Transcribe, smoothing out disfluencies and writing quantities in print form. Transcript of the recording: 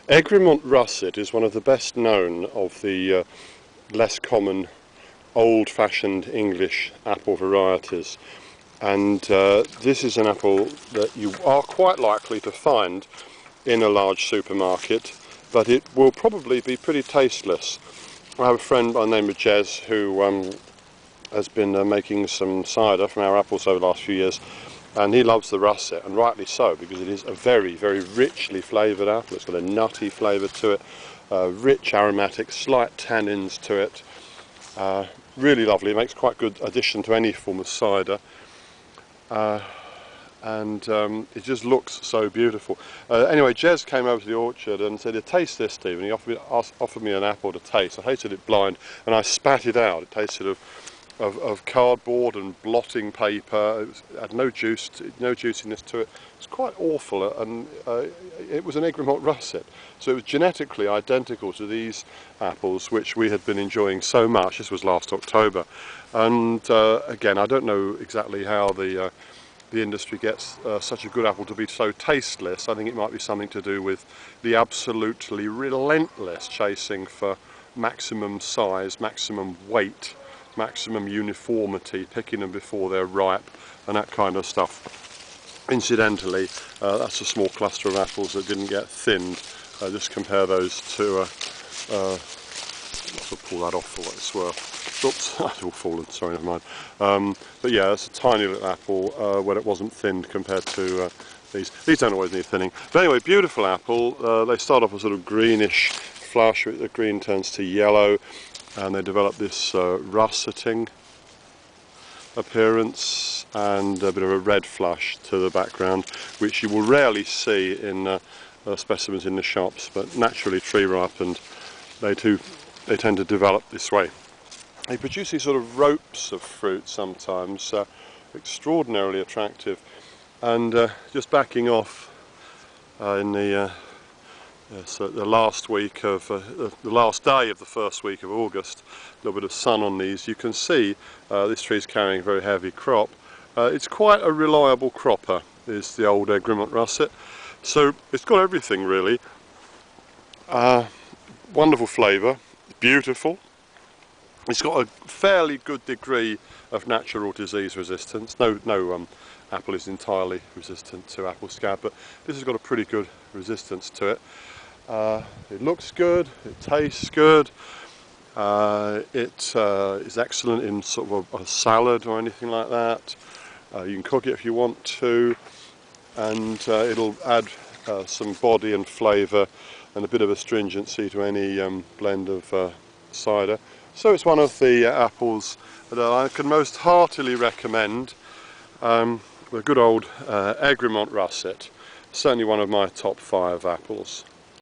Egremont Russet is one of the best known of the less common old-fashioned English apple varieties, and this is an apple that you are quite likely to find in a large supermarket, but it will probably be pretty tasteless. I have a friend by the name of Jez who has been making some cider from our apples over the last few years, and he loves the russet, and rightly so, because it is a very, very richly flavoured apple. It's got a nutty flavour to it, rich aromatic, slight tannins to it. Really lovely. It makes quite a good addition to any form of cider. And it just looks so beautiful. Anyway, Jez came over to the orchard and said, "Taste this, Stephen." He offered me an apple to taste. I tasted it blind, and I spat it out. It tasted of cardboard and blotting paper. It had no juiciness to it. It's quite awful, and it was an Egremont Russet, so it was genetically identical to these apples which we had been enjoying so much. This was last October, and again, I don't know exactly how the industry gets such a good apple to be so tasteless. I think it might be something to do with the absolutely relentless chasing for maximum size, maximum weight, maximum uniformity, picking them before they're ripe and that kind of stuff. Incidentally, that's a small cluster of apples that didn't get thinned. Just compare those to I'll pull that off for what it's worth. Oops, that's all fallen, sorry, never mind. But yeah, it's a tiny little apple when it wasn't thinned compared to these. These don't always need thinning. But anyway, beautiful apple. They start off a sort of greenish flush, the green turns to yellow, and they develop this russeting appearance and a bit of a red flush to the background, which you will rarely see in specimens in the shops, but naturally tree ripened they tend to develop this way. They produce these sort of ropes of fruit sometimes, extraordinarily attractive, and just backing off in the last week of the last day of the first week of August, a little bit of sun on these, you can see this tree is carrying a very heavy crop. It's quite a reliable cropper, is the old Egremont Russet, so it's got everything really. Wonderful flavour, beautiful. It's got a fairly good degree of natural disease resistance. No apple is entirely resistant to apple scab, but this has got a pretty good resistance to it. It looks good, it tastes good, it is excellent in sort of a salad or anything like that. You can cook it if you want to, and it'll add some body and flavour and a bit of astringency to any blend of cider. So it's one of the apples that I can most heartily recommend. The good old Egremont Russet, certainly one of my top 5 apples.